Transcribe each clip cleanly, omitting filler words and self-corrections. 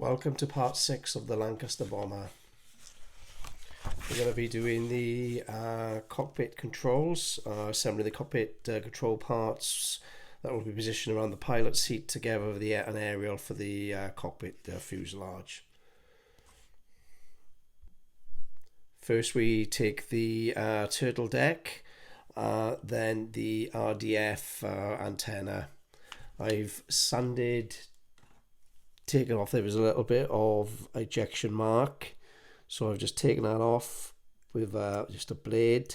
Welcome to part 6 of the Lancaster bomber. We're going to be doing the cockpit controls, assembling the cockpit control parts that will be positioned around the pilot seat together with an aerial for the cockpit fuselage. First we take the turtle deck, then the RDF antenna. I've sanded, taken off, there was a little bit of ejection mark, so I've just taken that off with just a blade,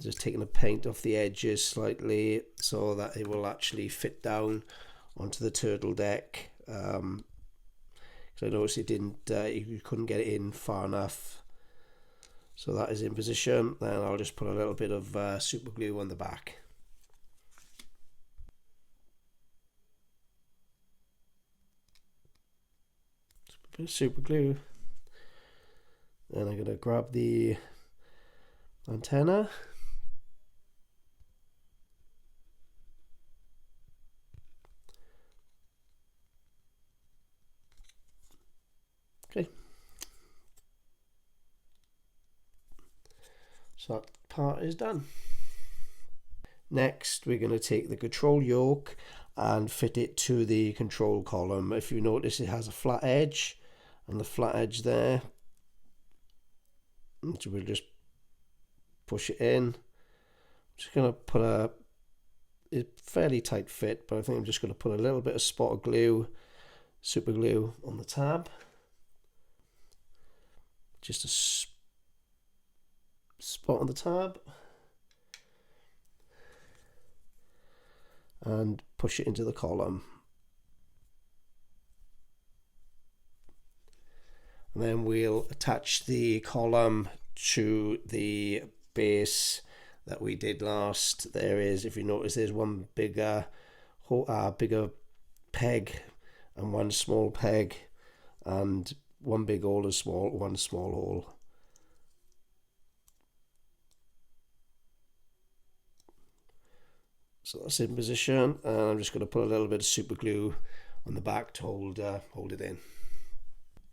just taking the paint off the edges slightly so that it will actually fit down onto the turtle deck, because I noticed it didn't, you couldn't get it in far enough. So that is in position. Then I'll just put a little bit of super glue on the back. Super glue. Then I'm going to grab the antenna. Okay. So that part is done. Next, we're going to take the control yoke and fit it to the control column. If you notice, it has a flat edge, and the flat edge there, so we'll just push it in. I'm just going to put a fairly tight fit, but I think I'm just going to put a little bit of spot of glue, super glue on the tab. Just a spot on the tab, and push it into the column. And then we'll attach the column to the base that we did last. There is, if you notice, there's one bigger peg and one small peg, and one big hole and one small hole. So that's in position, and I'm just going to put a little bit of super glue on the back to hold it in.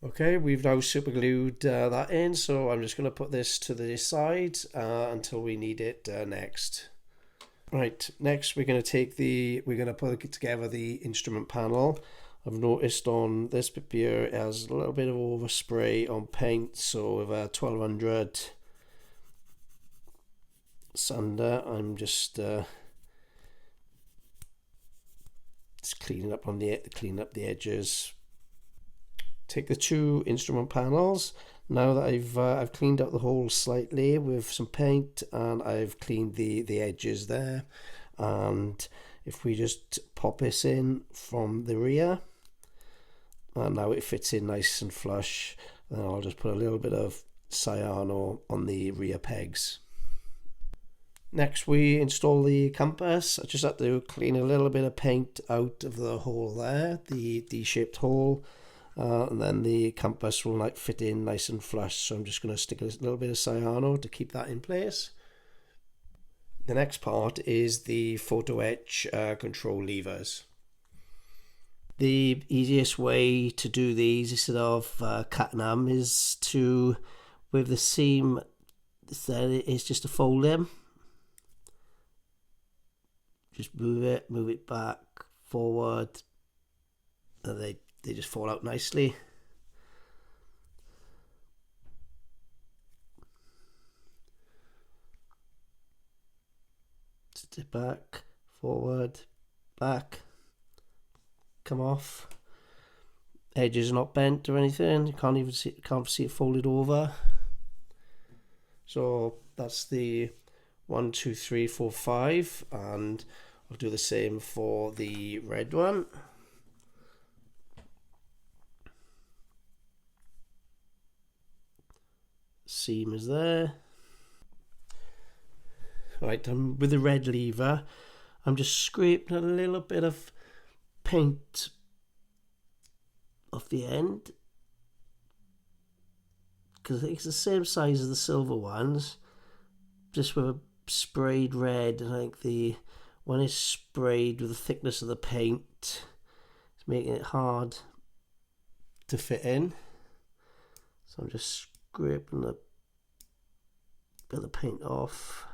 Okay, we've now super glued that in, so I'm just going to put this to the side until we need it next. Right, next we're going to put together the instrument panel. I've noticed on this bit here it has a little bit of overspray on paint, so with a 1200 sander, I'm just cleaning up the edges. Take the two instrument panels. Now that I've cleaned up the holes slightly with some paint, and I've cleaned the edges there, and if we just pop this in from the rear, and now it fits in nice and flush, then I'll just put a little bit of cyano on the rear pegs. Next we install the compass. I just have to clean a little bit of paint out of the hole there, the D-shaped hole, and then the compass will fit in nice and flush, so I'm just going to stick a little bit of cyano to keep that in place. The next part is the photo etch control levers. The easiest way to do these instead of cutting them is to, with the seam there, is just to fold them. Just move it back, forward, and they just fall out nicely. Sit back, forward, back, come off. Edges are not bent or anything. You can't see it folded over. So that's the 1, 2, 3, 4, 5, and I'll do the same for the red one. Seam is there. Right, with the red lever, I'm just scraping a little bit of paint off the end, because I think it's the same size as the silver ones, just with a sprayed red. And I think the one is sprayed with the thickness of the paint, it's making it hard to fit in. So I'm just scraping a bit of the paint off.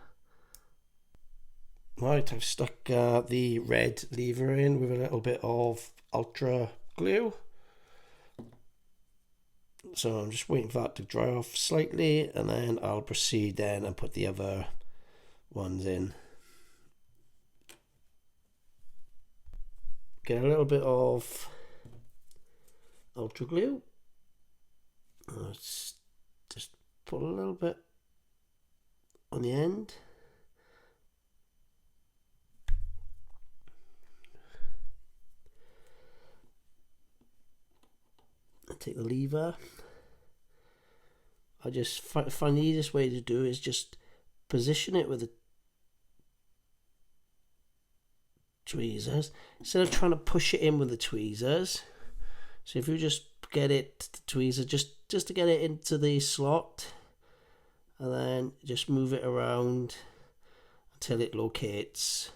Right, I've stuck the red lever in with a little bit of ultra glue. So I'm just waiting for that to dry off slightly, and then I'll proceed then and put the other ones in. Get a little bit of ultra glue. Let's just put a little bit on the end. And take the lever. I just find the easiest way to do is just position it with the tweezers instead of trying to push it in with the tweezers. So if you just get it, the tweezer, just to get it into the slot, and then just move it around until it locates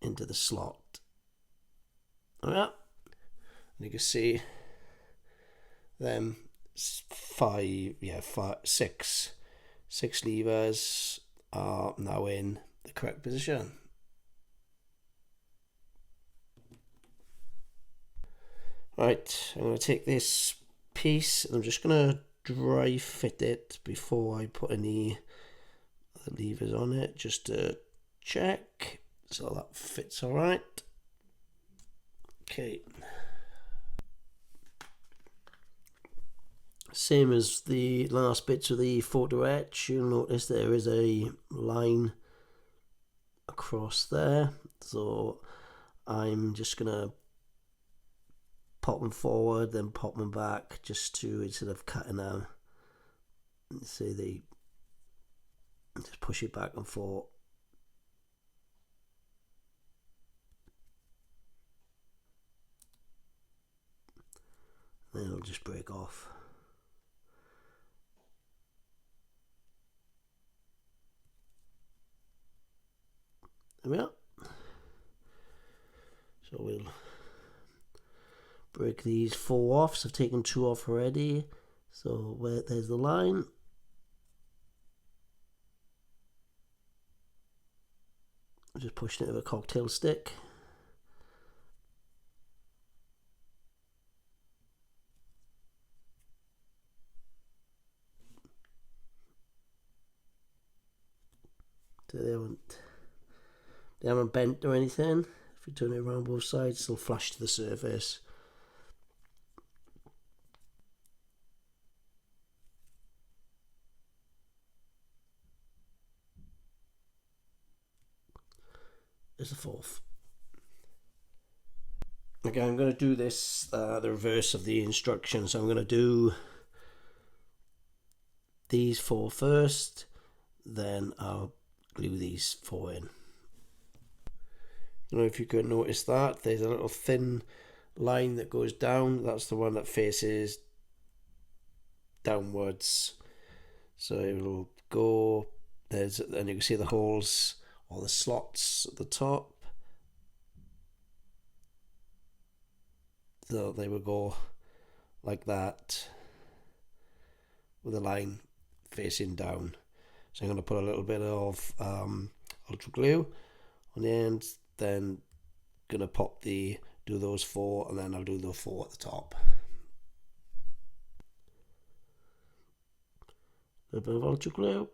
into the slot. Alright, and you can see them six levers are now in the correct position. Right, I'm going to take this piece and I'm just going to dry fit it before I put any levers on it, just to check so that fits all right. Okay. Same as the last bits of the photo etch, you'll notice there is a line across there, so I'm just going to pop them forward, then pop them back, just to, instead of cutting them, see, they just push it back and forth. Then it'll just break off. There we are. So we'll break these 4 off. So I've taken 2 off already. So there's the line. I'm just pushing it with a cocktail stick. So they haven't bent or anything. If you turn it around both sides, they'll flash to the surface. There's the 4th. Okay, I'm going to do this the reverse of the instructions. So I'm going to do these 4 first, then I'll glue these 4 in. I don't know if you can notice that there's a little thin line that goes down. That's the one that faces downwards. So it will go, and you can see the holes or the slots at the top. So they will go like that with a line facing down. So I'm going to put a little bit of ultra glue on the end, then going to do those 4, and then I'll do the 4 at the top. A little bit of ultra glue.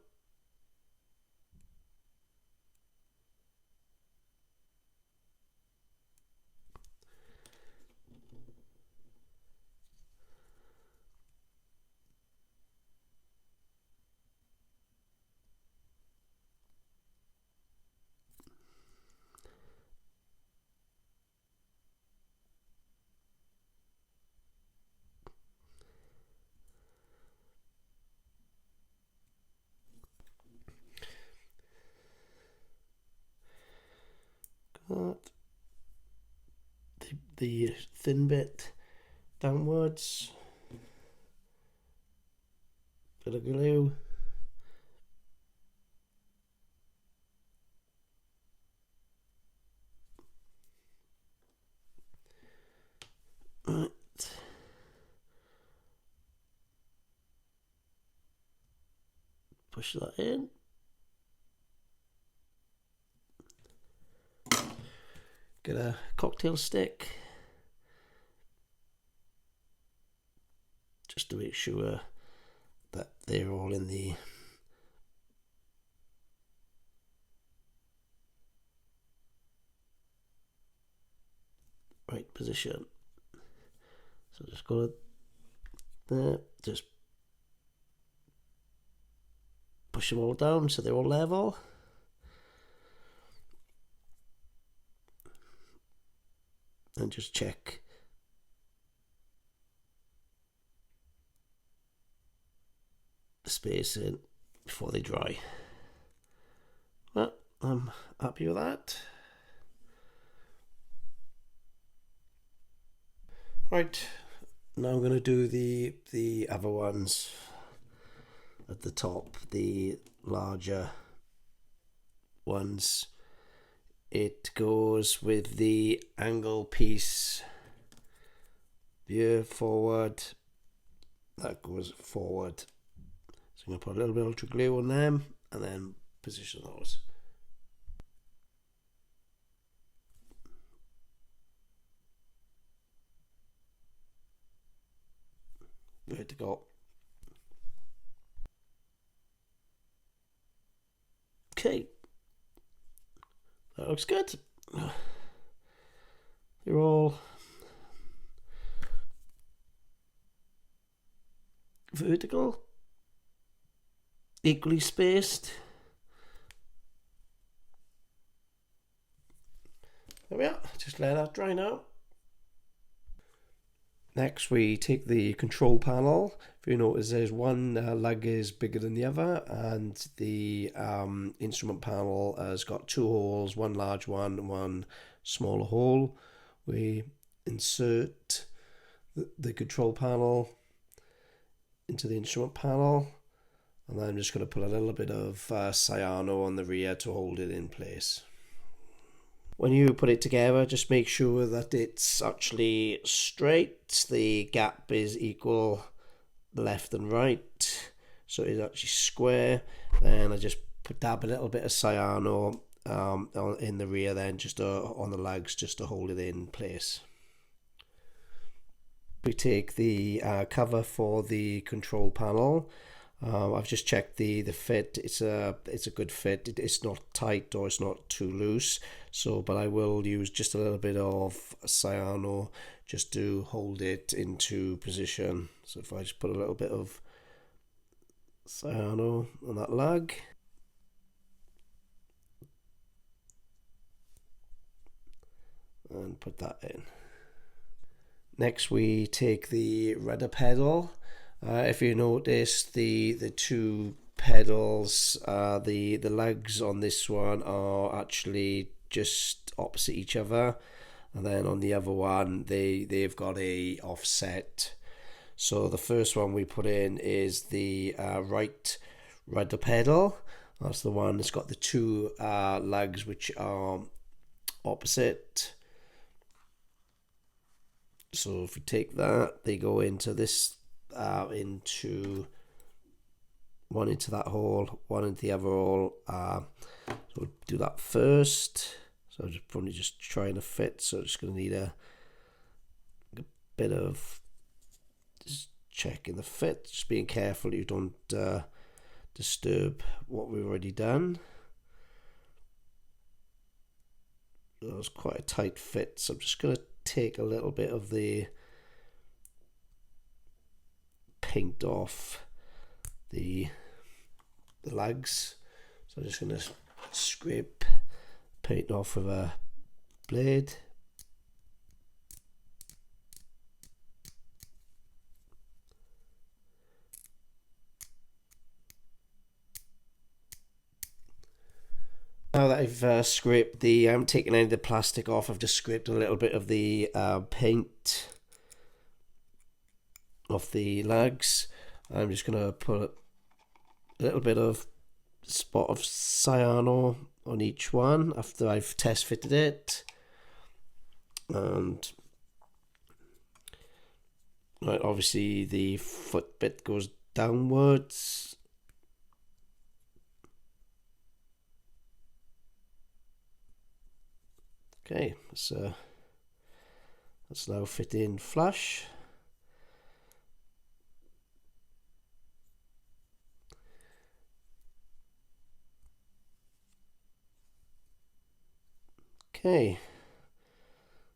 Got the thin bit downwards. Bit of glue. Right. push that in. Get a cocktail stick just to make sure that they're all in the right position. So just go there, just push them all down so they're all level. And just check the spacing before they dry. Well, I'm happy with that. Right, now I'm going to do the other ones at the top, the larger ones. It goes with the angle piece here forward. That goes forward. So I'm going to put a little bit of ultra glue on them and then position those. Vertical. Okay. That looks good. They're all vertical, equally spaced. There we are, just let that dry now. Next we take the control panel. If you notice there's one lug is bigger than the other, and the instrument panel has got two holes, one large one and one smaller hole. We insert the control panel into the instrument panel, and then I'm just going to put a little bit of cyano on the rear to hold it in place. When you put it together, just make sure that it's actually straight, the gap is equal left and right, so it's actually square. Then I just dab a little bit of cyano in the rear, then just on the legs, just to hold it in place. We take the cover for the control panel. I've just checked the fit. It's a good fit. It's not tight or it's not too loose. So, but I will use just a little bit of cyano just to hold it into position. So if I just put a little bit of cyano on that lug, and put that in. Next we take the rudder pedal. If you notice, the two pedals, the legs on this one are actually just opposite each other, and then on the other one they've got a offset. So the first one we put in is the right rudder pedal. That's the one that's got the two legs which are opposite. So if we take that, they go into this, into one into that hole, one into the other hole. So we'll do that first. So I'm just probably just trying to fit. So I'm just going to need a bit of just checking the fit, just being careful you don't disturb what we've already done. That was quite a tight fit, so I'm just going to take a little bit of the paint off the legs. So I'm just going to scrape paint off with a blade. Now that I've scraped the, I haven't taken any of the plastic off, I've just scraped a little bit of the paint off the legs. I'm just going to put a little bit of spot of cyano on each one after I've test fitted it. And right, obviously the foot bit goes downwards. Okay, so let's now fit in flush. Okay,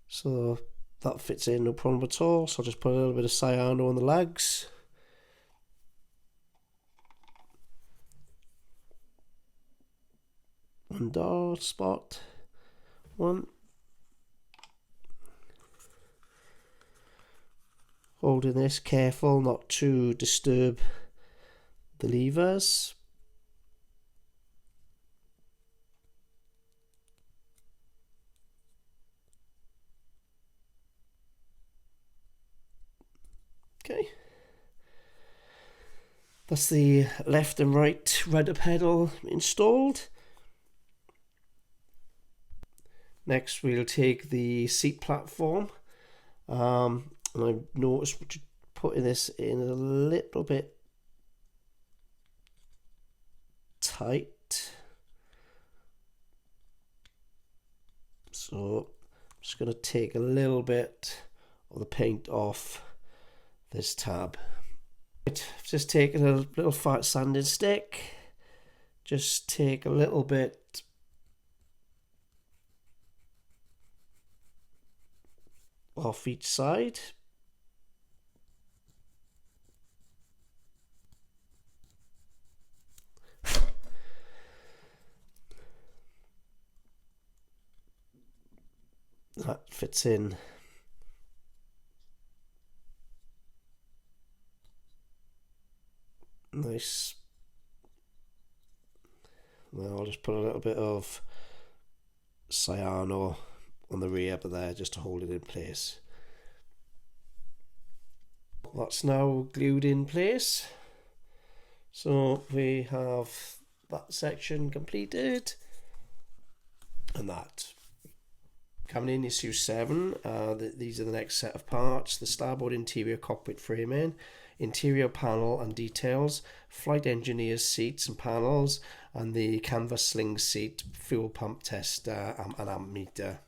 so that fits in no problem at all. So I'll just put a little bit of cyano on the legs. One dot spot. One. Holding this, careful not to disturb the levers. Okay. That's the left and right rudder pedal installed. Next we'll take the seat platform. And I've noticed putting this in a little bit tight. So I'm just going to take a little bit of the paint off this tab. Right, just taking a little fat sanding stick. Just take a little bit off each side. That fits in. Nice. Now I'll just put a little bit of cyano on the rear but there just to hold it in place. That's now glued in place. So we have that section completed. And that. Coming in issue 7, these are the next set of parts: the starboard interior cockpit framing, interior panel and details, flight engineer's seats and panels, and the canvas sling seat, fuel pump tester and amp meter.